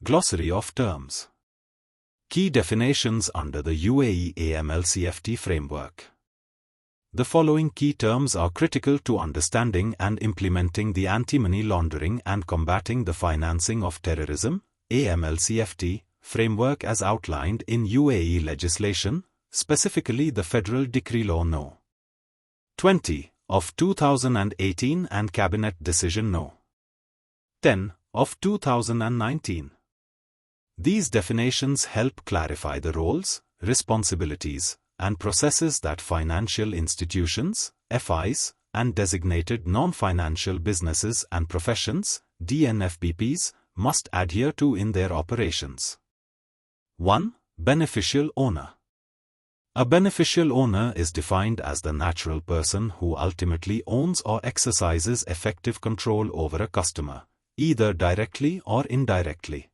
Glossary of terms. Key definitions under the UAE AML CFT framework. The following key terms are critical to understanding and implementing the anti-money laundering and combating the financing of terrorism (AML CFT) framework as outlined in UAE legislation, specifically the Federal Decree Law No. 20 of 2018 and Cabinet Decision No. 10 of 2019. These definitions help clarify the roles, responsibilities, and processes that financial institutions, FIs, and designated non-financial businesses and professions, DNFBPs, must adhere to in their operations. 1. Beneficial owner. A beneficial owner is defined as the natural person who ultimately owns or exercises effective control over a customer, either directly or indirectly.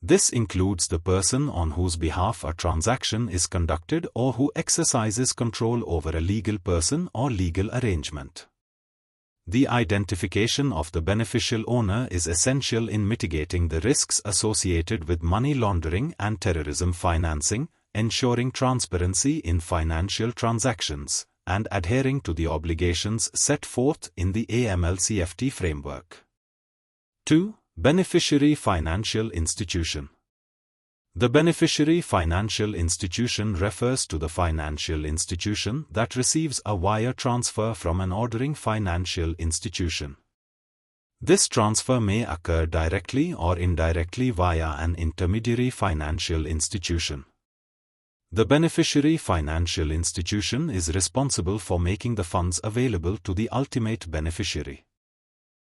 This includes the person on whose behalf a transaction is conducted or who exercises control over a legal person or legal arrangement. The identification of the beneficial owner is essential in mitigating the risks associated with money laundering and terrorism financing, ensuring transparency in financial transactions, and adhering to the obligations set forth in the AML CFT framework. 2. Beneficiary financial institution. The beneficiary financial institution refers to the financial institution that receives a wire transfer from an ordering financial institution. This transfer may occur directly or indirectly via an intermediary financial institution. The beneficiary financial institution is responsible for making the funds available to the ultimate beneficiary.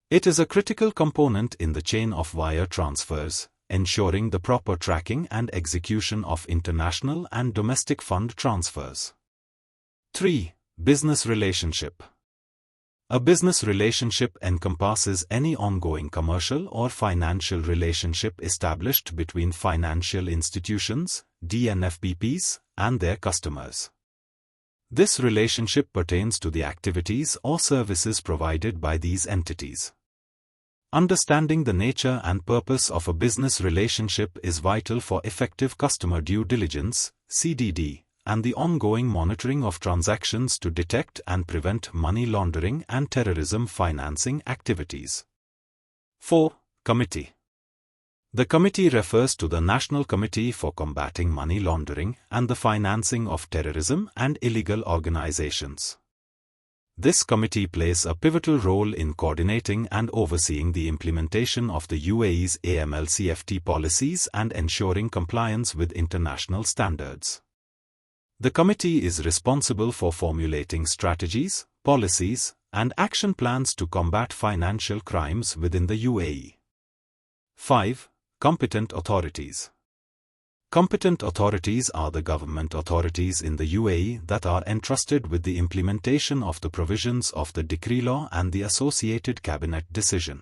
It is a critical component in the chain of wire transfers, ensuring the proper tracking and execution of international and domestic fund transfers. 3. Business relationship. A business relationship encompasses any ongoing commercial or financial relationship established between financial institutions, DNFBPs, and their customers. This relationship pertains to the activities or services provided by these entities. Understanding the nature and purpose of a business relationship is vital for effective customer due diligence, CDD, and the ongoing monitoring of transactions to detect and prevent money laundering and terrorism financing activities. 4. Committee. The committee refers to the National Committee for Combating Money Laundering and the Financing of Terrorism and Illegal Organizations. This committee plays a pivotal role in coordinating and overseeing the implementation of the UAE's AML CFT policies and ensuring compliance with international standards. The committee is responsible for formulating strategies, policies, and action plans to combat financial crimes within the UAE. 5. Competent authorities. Competent authorities are the government authorities in the UAE that are entrusted with the implementation of the provisions of the Decree Law and the associated Cabinet Decision.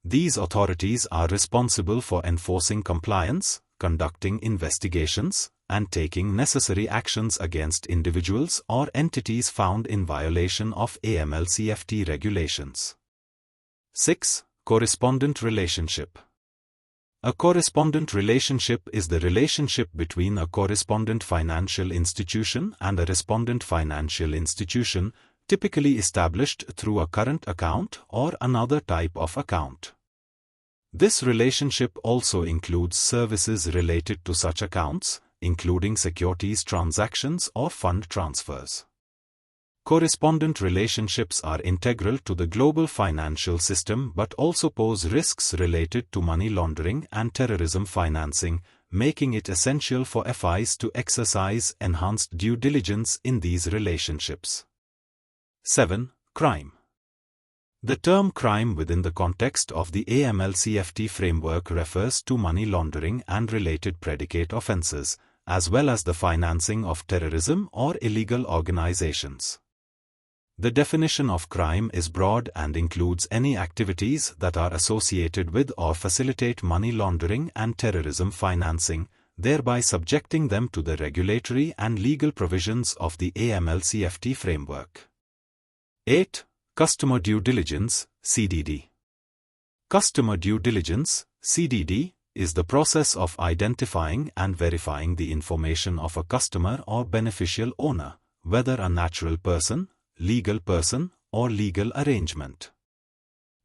These authorities are responsible for enforcing compliance, conducting investigations, and taking necessary actions against individuals or entities found in violation of AML CFT regulations. 6. Correspondent relationship. A correspondent relationship is the relationship between a correspondent financial institution and a respondent financial institution, typically established through a current account or another type of account. This relationship also includes services related to such accounts, including securities transactions or fund transfers. Correspondent relationships are integral to the global financial system but also pose risks related to money laundering and terrorism financing, making it essential for FIs to exercise enhanced due diligence in these relationships. 7. Crime. The term crime within the context of the AML CFT framework refers to money laundering and related predicate offences, as well as the financing of terrorism or illegal organizations. The definition of crime is broad and includes any activities that are associated with or facilitate money laundering and terrorism financing, thereby subjecting them to the regulatory and legal provisions of the AML CFT framework. 8. Customer due diligence, CDD. Customer due diligence, CDD is the process of identifying and verifying the information of a customer or beneficial owner, whether a natural person, legal person, or legal arrangement.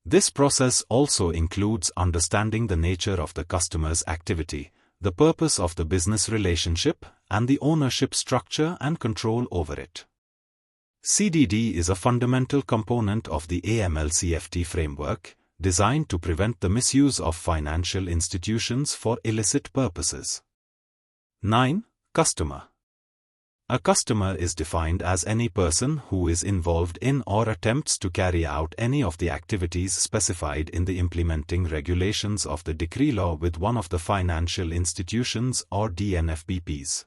This process also includes understanding the nature of the customer's activity, the purpose of the business relationship, and the ownership structure and control over it. CDD is a fundamental component of the AML CFT framework, designed to prevent the misuse of financial institutions for illicit purposes. 9. Customer. A customer is defined as any person who is involved in or attempts to carry out any of the activities specified in the implementing regulations of the decree law with one of the financial institutions or DNFBPs.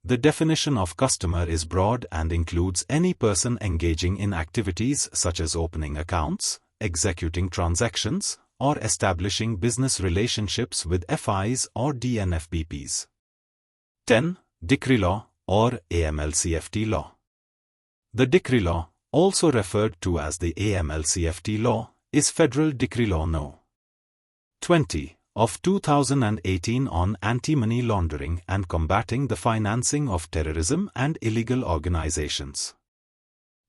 The definition of customer is broad and includes any person engaging in activities such as opening accounts, executing transactions, or establishing business relationships with FIs or DNFBPs. 10. Decree law or AML CFT law. The decree law, also referred to as the AML CFT law, is Federal Decree Law No. 20 of 2018 on anti-money laundering and combating the financing of terrorism and illegal organizations.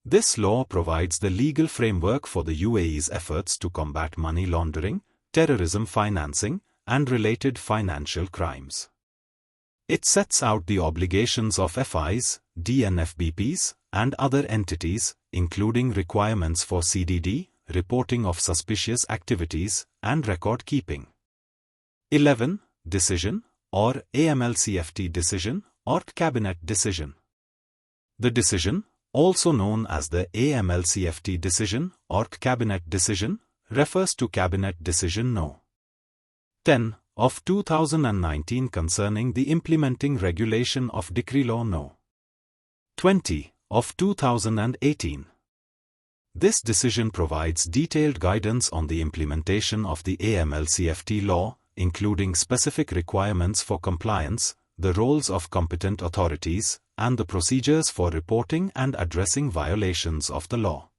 This law provides the legal framework for the UAE's efforts to combat money laundering, terrorism financing, and related financial crimes. It sets out the obligations of FIs, DNFBPs, and other entities, including requirements for CDD, reporting of suspicious activities, and record keeping. 11. Decision, or AML CFT decision, or Cabinet decision. The decision, also known as the AML CFT decision, or Cabinet decision, refers to Cabinet Decision No. 10 of 2019 concerning the implementing regulation of Decree Law No. 20 of 2018. This decision provides detailed guidance on the implementation of the AML CFT law, including specific requirements for compliance, the roles of competent authorities, and the procedures for reporting and addressing violations of the law.